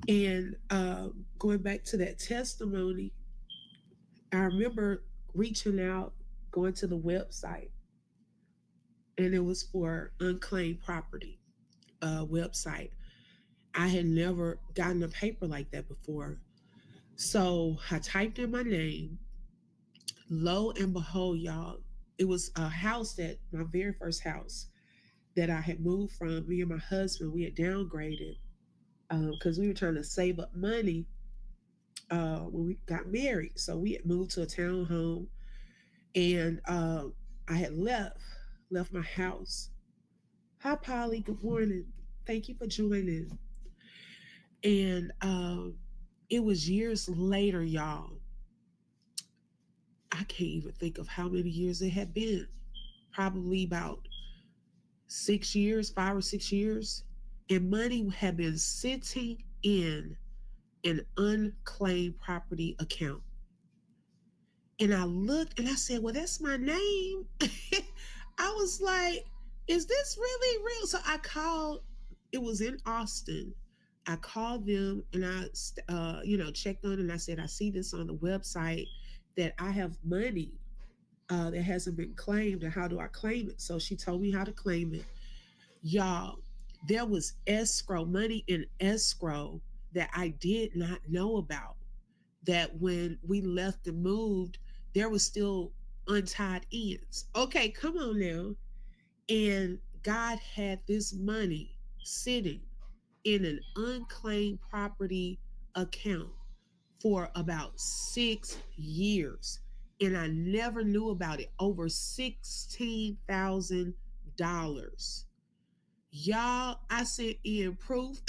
And going back to that testimony, I remember reaching out, going to the website, and it was for Unclaimed Property website. I had never gotten a paper like that before. So I typed in my name. Lo and behold, y'all, it was a house that my very first house that I had moved from. Me and my husband, we had downgraded because we were trying to save up money when we got married. So we had moved to a townhome, and I had left my house. Hi, Polly. Good morning. Thank you for joining. And it was years later, y'all. I can't even think of how many years it had been. Probably about 6 years, 5 or 6 years. And money had been sitting in an unclaimed property account. And I looked and I said, well, that's my name. I was like, is this really real? So I called, it was in Austin. I called them and checked on it, and I said, I see this on the website that I have money that hasn't been claimed, and how do I claim it? So she told me how to claim it. Y'all, there was escrow, money in escrow that I did not know about. That when we left and moved, there was still untied ends. Okay, come on now. And God had this money sitting in an unclaimed property account for about 6 years. And I never knew about it. Over $16,000. Y'all, I sent in proof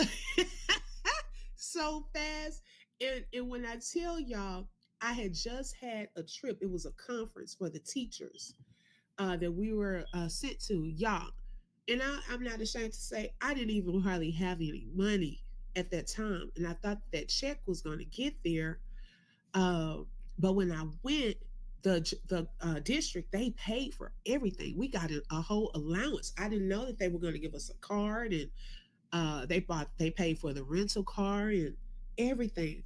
so fast. And when I tell y'all, I had just had a trip. It was a conference for the teachers that we were sent to, y'all. And I'm not ashamed to say I didn't even hardly have any money at that time. And I thought that check was going to get there. Uh, but when I went, the district, they paid for everything. We got a whole allowance. I didn't know that they were going to give us a card, and they paid for the rental car and everything.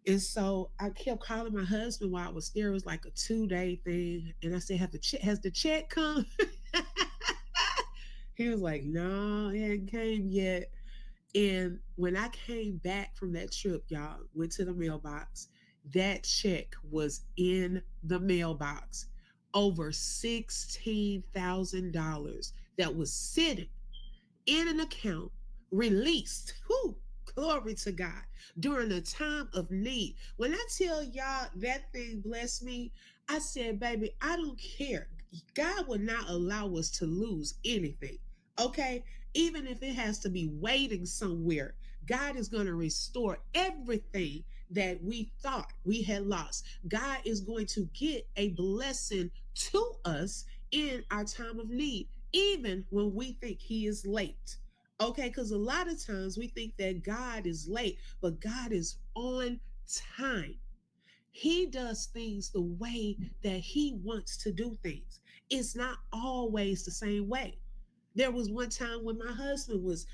And so I kept calling my husband while I was there. It was like a 2 day thing, and I said, has the check come?" He was like, "No, it hadn't came yet." And when I came back from that trip, y'all, went to the mailbox, that check was in the mailbox. Over $16,000 that was sitting in an account, released. Whoo, glory to God, during a time of need. When I tell y'all that thing blessed me, I said, baby, I don't care. God will not allow us to lose anything. Okay, even if it has to be waiting somewhere, God is going to restore everything that we thought we had lost. God is going to get a blessing to us in our time of need, even when we think He is late. Okay, because a lot of times we think that God is late, but God is on time. He does things the way that He wants to do things. It's not always the same way. There was one time when my husband was